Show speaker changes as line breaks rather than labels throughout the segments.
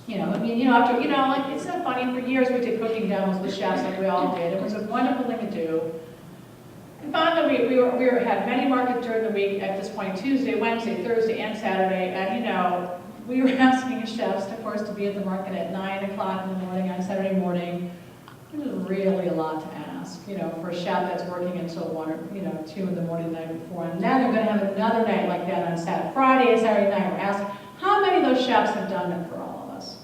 I mean, after, like, it's so funny, for years we did cooking demos with chefs like we all did. It was a wonderful thing to do. And finally, we had many markets during the week at this point, Tuesday, Wednesday, Thursday, and Saturday, and we were asking chefs, of course, to be at the market at 9 o'clock in the morning on Saturday morning. It was really a lot to ask, for a chef that's working until 1 or 2 in the morning the night before. And then they're going to have another night like that on Friday and Saturday night. We're asking, how many of those chefs have done it for all of us?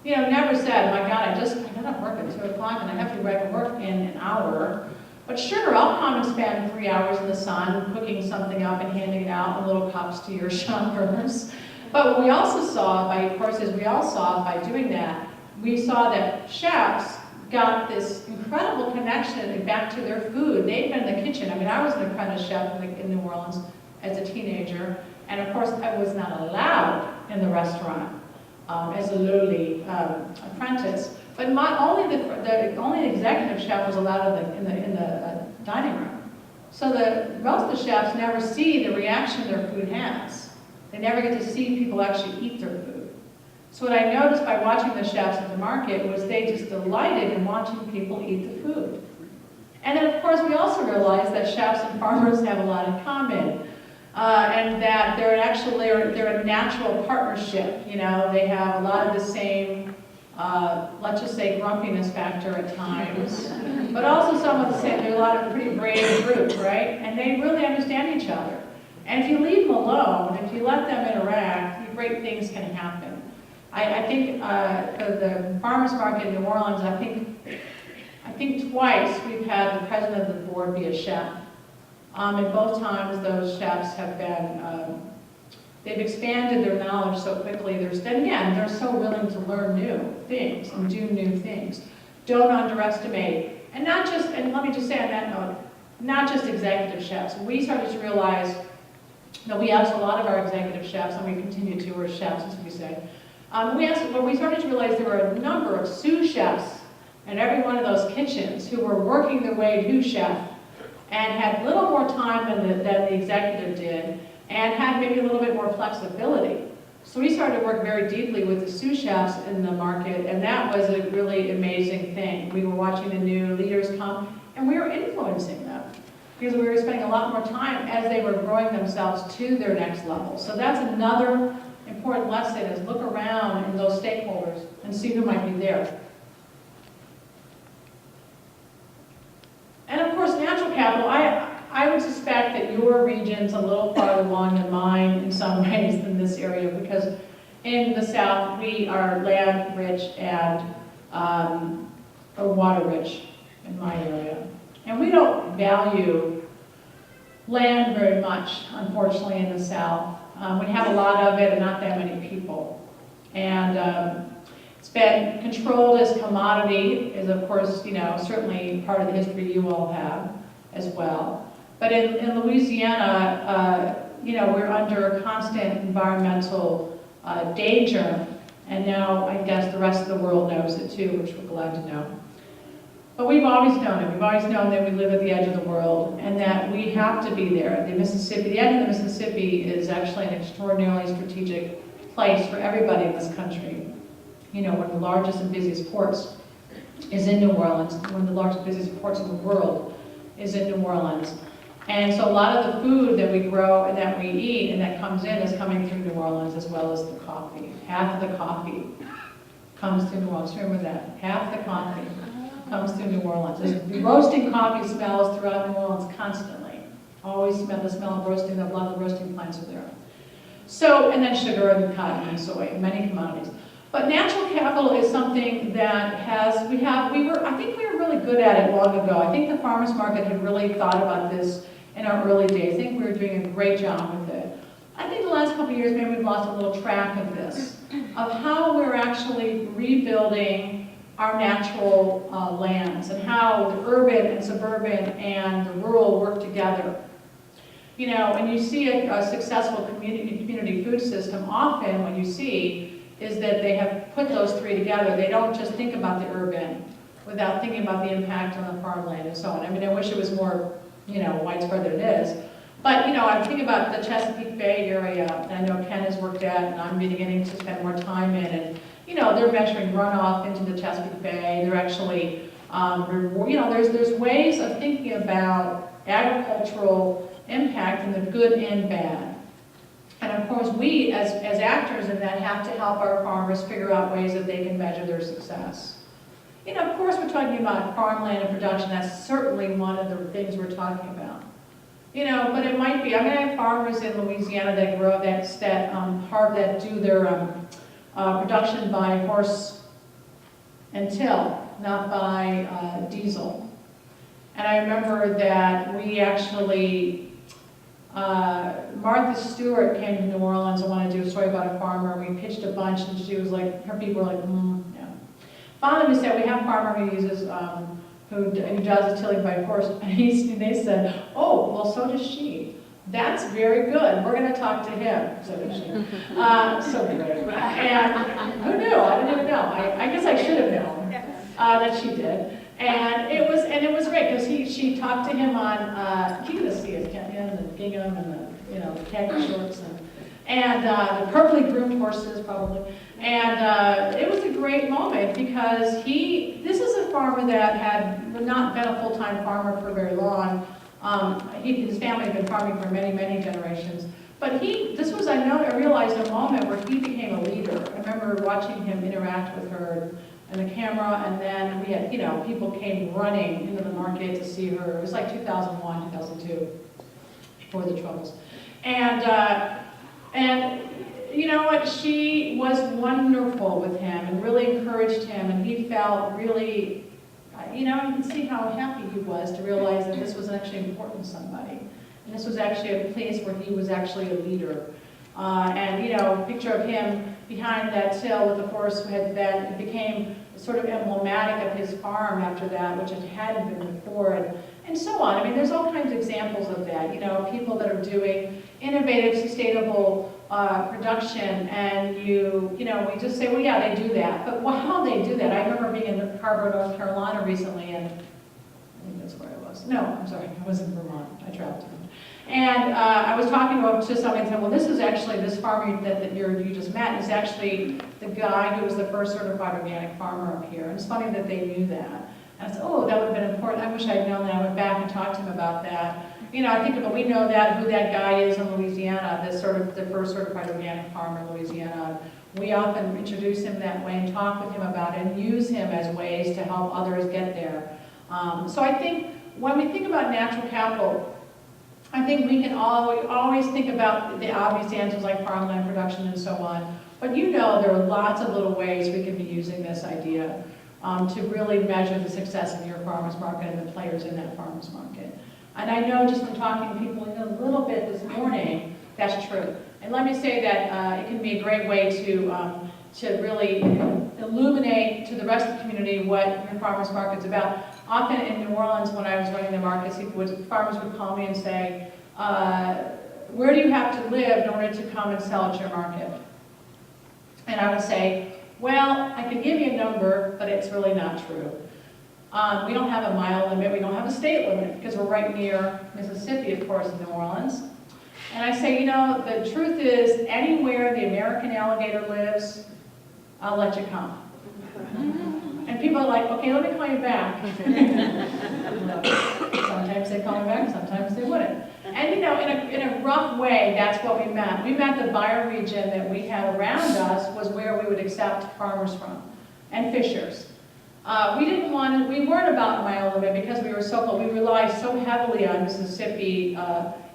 Never said, my God, I got to work at 2 o'clock and I have to go back to work in an hour. But sure, I'll come and spend 3 hours in the sun cooking something up and handing it out in little cups to your shoppers. But what we also saw by doing that, we saw that chefs got this incredible connection back to their food. They'd been in the kitchen. I mean, I was an apprentice chef in New Orleans as a teenager, and of course I was not allowed in the restaurant as a lowly apprentice. But only the executive chef was allowed in the dining room. So most of the chefs never see the reaction their food has. They never get to see people actually eat their food. So what I noticed by watching the chefs at the market was they just delighted in watching people eat the food. And then of course we also realized that chefs and farmers have a lot in common. And that they're a natural partnership. They have a lot of the same, let's just say, grumpiness factor at times, but also some of the same. They're a lot of pretty brave group, right? And they really understand each other. And if you leave them alone, if you let them interact, great things can happen. I think for the farmers market in New Orleans, I think twice we've had the president of the board be a chef. And both times those chefs have been, they've expanded their knowledge so quickly. They're so willing to learn new things and do new things. Don't underestimate. And let me just say on that note, not just executive chefs. We started to realize that we asked a lot of our executive chefs, and we continue to, or chefs as we say, we started to realize there were a number of sous chefs in every one of those kitchens who were working their way to chef and had little more time than the executive did, and had maybe a little bit more flexibility. So we started to work very deeply with the sous chefs in the market, and that was a really amazing thing. We were watching the new leaders come, and we were influencing them, because we were spending a lot more time as they were growing themselves to their next level. So that's another important lesson, is look around in those stakeholders and see who might be there. And of course, natural capital, I would suspect that your region's a little farther along than mine in some ways than this area, because in the South, we are land rich and water rich in my area. And we don't value land very much, unfortunately, in the South. We have a lot of it and not that many people. And it's been controlled as commodity, is of course, certainly part of the history you all have as well. But in Louisiana, we're under constant environmental danger, and now I guess the rest of the world knows it too, which we're glad to know. But we've always known it. We've always known that we live at the edge of the world and that we have to be there. The end of the Mississippi is actually an extraordinarily strategic place for everybody in this country. One of the largest and busiest ports is in New Orleans. One of the largest and busiest ports in the world is in New Orleans. And so a lot of the food that we grow and that we eat and that comes in is coming through New Orleans, as well as the coffee. Half of the coffee comes through New Orleans. Remember that. Half the coffee comes through New Orleans. The roasting coffee smells throughout New Orleans constantly. Always smell the smell of roasting. A lot of the roasting plants are there. So, and then sugar and cotton and soy, many commodities. But natural capital is something that I think we were really good at it long ago. I think the farmers market had really thought about this in our early days. I think we were doing a great job with it. I think the last couple of years, maybe we've lost a little track of this, of how we're actually rebuilding our natural lands and how the urban and suburban and the rural work together. When you see a successful community food system, often what you see is that they have put those three together. They don't just think about the urban without thinking about the impact on the farmland and so on. I mean, I wish it was more, widespread than it is. But, I'm thinking about the Chesapeake Bay area, and I know Ken has worked at, and I'm beginning to spend more time in, and, they're measuring runoff into the Chesapeake Bay. They're actually, there's ways of thinking about agricultural impact in the good and bad. And of course, we as actors in that have to help our farmers figure out ways that they can measure their success. Of course, we're talking about farmland and production. That's certainly one of the things we're talking about. But it might be. I have farmers in Louisiana that grow that do their production by horse and till, not by diesel. And I remember that we actually. Martha Stewart came to New Orleans and wanted to do a story about a farmer, and we pitched a bunch, and she was like, her people were like, yeah. Finally, we said, we have a farmer who uses, who does the tilling by horse, and they said, oh, well, so does she. That's very good. We're going to talk to him. So does she. So great. And who knew? I didn't even know. I guess I should have known that she did. And it was great because she talked to him on Key-to-See and the gingham and the khaki shorts and the purpley groomed horses probably. And it was a great moment because this is a farmer that had not been a full-time farmer for very long. His family had been farming for many, many generations. But I realized a moment where he became a leader. I remember watching him interact with her and the camera, and then we had, people came running into the market to see her. It was like 2001, 2002, before the Troubles. And you know what, she was wonderful with him and really encouraged him, and he felt really, you can see how happy he was to realize that this was actually important to somebody. And this was actually a place where he was actually a leader. And picture of him behind that till with the horse it became sort of emblematic of his farm after that, which it hadn't been before, and so on. There's all kinds of examples of that. People that are doing innovative, sustainable production, and we just say, well, yeah, they do that. But how they do that? I remember being in Harbor, North Carolina recently, and I think that's where I was. No, I'm sorry, I was in Vermont. I traveled. And I was talking to somebody and said, well, this is actually, this farmer that you just met is actually the guy who was the first certified organic farmer up here. And it's funny that they knew that. And I said, oh, that would have been important. I wish I'd known that. I went back and talked to him about that. I think about, we know who that guy is in Louisiana, the first certified organic farmer in Louisiana. We often introduce him that way and talk with him about it and use him as ways to help others get there. So I think when we think about natural capital, I think we can always think about the obvious answers like farmland production and so on. But there are lots of little ways we can be using this idea to really measure the success of your farmer's market and the players in that farmer's market. And I know just from talking to people a little bit this morning, that's true. And let me say that it can be a great way to really illuminate to the rest of the community what your farmer's market's about. Often in New Orleans, when I was running the markets, farmers would call me and say, where do you have to live in order to come and sell at your market? And I would say, well, I can give you a number, but it's really not true. We don't have a mile limit, we don't have a state limit, because we're right near Mississippi, of course, in New Orleans. And I say, the truth is, anywhere the American alligator lives, I'll let you come. And people are like, okay, let me call you back. Sometimes they call me back, sometimes they wouldn't. And in a rough way, that's what we meant. We meant the bioregion that we had around us was where we would accept farmers from, and fishers. We weren't about mile limit because we were we relied so heavily on Mississippi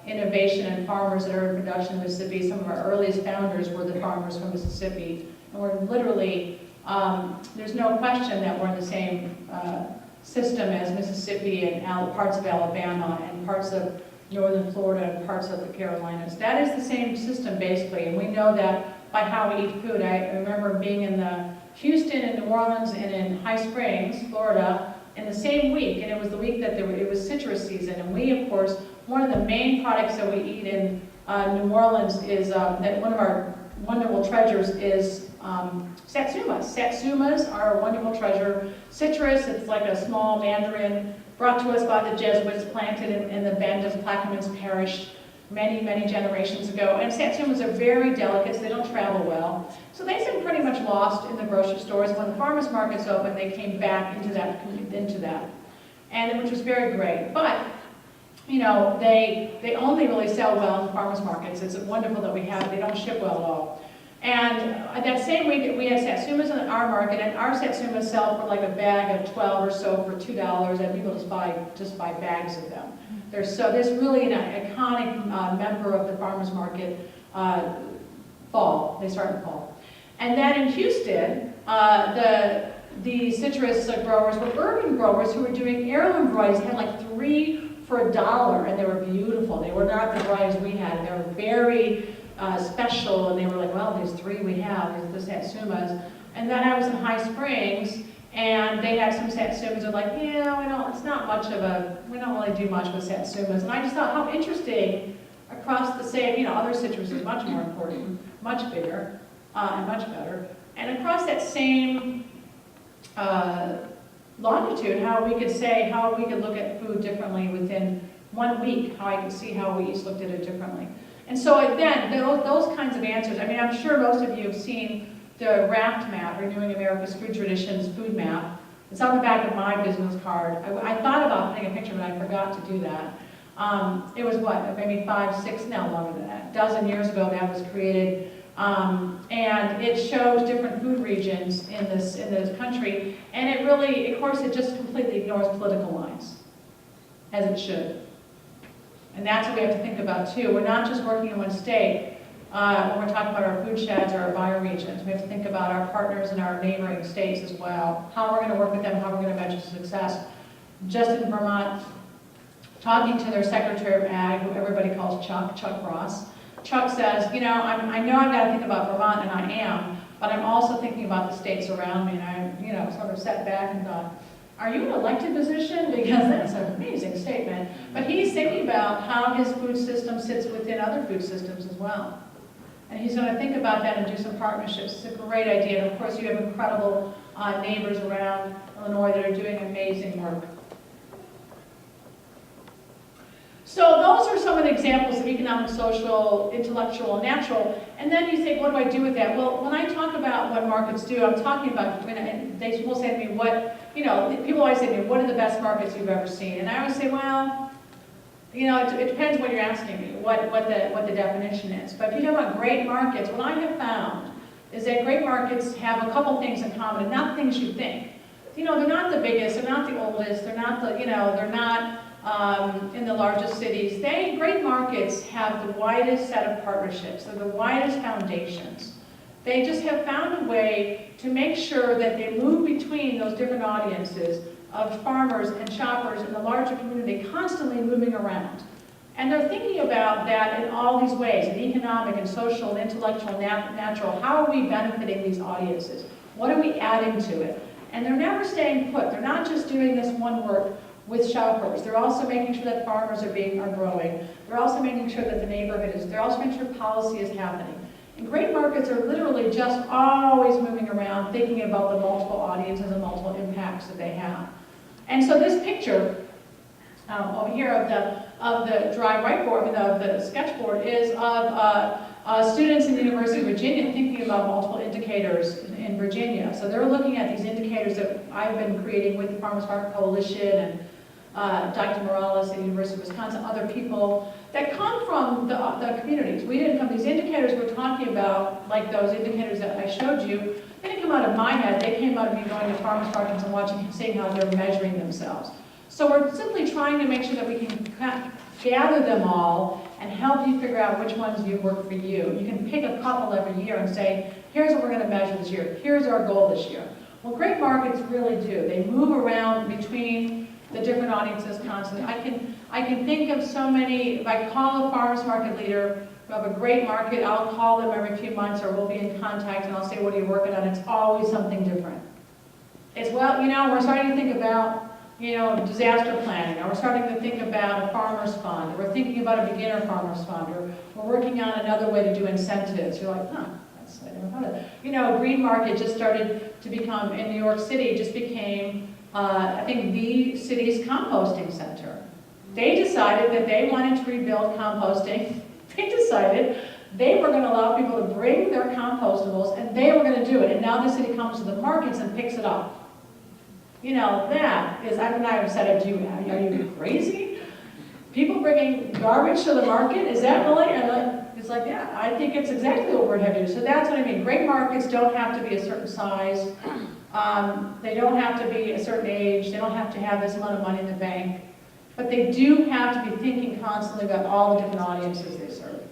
innovation and farmers that are in production in Mississippi. Some of our earliest founders were the farmers from Mississippi, and we're literally, there's no question that we're in the same system as Mississippi and parts of Alabama and parts of northern Florida and parts of the Carolinas. That is the same system basically, and we know that by how we eat food. I remember being in Houston and New Orleans and in High Springs, Florida, in the same week, and it was the week that it was citrus season, and we, of course, one of the main products that we eat in New Orleans is, that one of our wonderful treasures is satsumas. Satsumas are a wonderful treasure. Citrus, it's like a small mandarin brought to us by the Jesuits, planted in the Bend of Plaquemines Parish. many, many generations ago. And satsumas are very delicate, so they don't travel well. So they've been pretty much lost in the grocery stores. When the farmers markets opened, they came back into that, and which was very great. But you know, they only really sell well in the farmers markets. It's wonderful that we have. They don't ship well at all. And that same week, we had satsumas in our market, and our satsumas sell for like a bag of 12 or so for $2, and people just buy bags of them. There's really an iconic member of the farmers market. Fall. They start in fall. And then in Houston, the citrus growers were urban growers who were doing heirloom varieties. They had like 3 for $1, and they were beautiful. They were not the varieties we had. They were very special, and they were like, well, there's 3 we have, there's the satsumas. And then I was in High Springs, and they had some satsumas. They're like, yeah, it's not much of a, we don't really do much with satsumas. And I just thought how interesting across the same, other citrus is much more important, much bigger, and much better. And across that same longitude, how we could look at food differently within 1 week, how I could see how we each looked at it differently. And so again, those kinds of answers, I mean, I'm sure most of you have seen the RAFT map, Renewing America's Food Traditions food map. It's on the back of my business card. I thought about putting a picture, but I forgot to do that. It was what, maybe 5, 6, no, longer than that, a dozen years ago that was created. And it shows different food regions in this country, and it really, of course, it just completely ignores political lines, as it should. And that's what we have to think about too. We're not just working in one state when we're talking about our food sheds or our bioregions. We have to think about our partners in our neighboring states as well, how we're going to work with them, how we're going to measure success. Just in Vermont, talking to their Secretary of Ag, who everybody calls Chuck Ross. Chuck says, I know I've got to think about Vermont, and I am, but I'm also thinking about the states around me, and I, sort of sat back and thought, are you in an elected position? Because that's an amazing statement. But he's thinking about how his food system sits within other food systems as well. And he's going to think about that and do some partnerships. It's a great idea. And of course, you have incredible neighbors around Illinois that are doing amazing work. So those are some of the examples of economic, social, intellectual, and natural. And then you think, what do I do with that? Well, when I talk about what markets do, I'm talking about, and they will say to me, people always say to me, what are the best markets you've ever seen? And I always say, well, it depends what you're asking me, what the definition is. But if you talk about great markets, what I have found is that great markets have a couple things in common, and not things you think. They're not the biggest, they're not the oldest, they're not they're not in the largest cities. Great markets have the widest set of partnerships, they're the widest foundations. They just have found a way to make sure that they move between those different audiences of farmers and shoppers in the larger community, constantly moving around. And they're thinking about that in all these ways, in economic and social and intellectual and natural. How are we benefiting these audiences? What are we adding to it? And they're never staying put. They're not just doing this one work with shoppers. They're also making sure that farmers are growing. They're also making sure that the neighborhood is, they're also making sure policy is happening. And great markets are literally just always moving around, thinking about the multiple audiences and multiple impacts that they have. And so this picture over here of the dry whiteboard, of the sketchboard, is of students in the University of Virginia thinking about multiple indicators in Virginia. So they're looking at these indicators that I've been creating with the Farmers Market Coalition and Dr. Morales at the University of Wisconsin, other people that come from the communities. We didn't come, these indicators we're talking about, like those indicators that I showed you, they didn't come out of my head, they came out of me going to farmers markets and watching, seeing how they're measuring themselves. So we're simply trying to make sure that we can gather them all and help you figure out which ones you work for you. You can pick a couple every year and say, here's what we're going to measure this year, here's our goal this year. Well, great markets really do. They move around between the different audiences constantly. I can think of so many, if I call a farmers market leader who have a great market, I'll call them every few months or we'll be in contact and I'll say, what are you working on? It's always something different. It's, well, we're starting to think about, disaster planning, or we're starting to think about a farmer's fund, or we're thinking about a beginner farmer's fund, or we're working on another way to do incentives. You're like, I never thought of that. Green Market just started to become, in New York City, just became, I think, the city's composting center. they decided that they wanted to rebuild composting. They decided they were gonna allow people to bring their compostables, and they were gonna do it, and now the city comes to the markets and picks it up. You know, that is, I mean, I've said, are you crazy? People bringing garbage to the market, is that really? And it's like, yeah, I think it's exactly what we're headed to. So that's what I mean. Great markets don't have to be a certain size. They don't have to be a certain age. They don't have to have this amount of money in the bank. But they do have to be thinking constantly about all the different audiences they serve.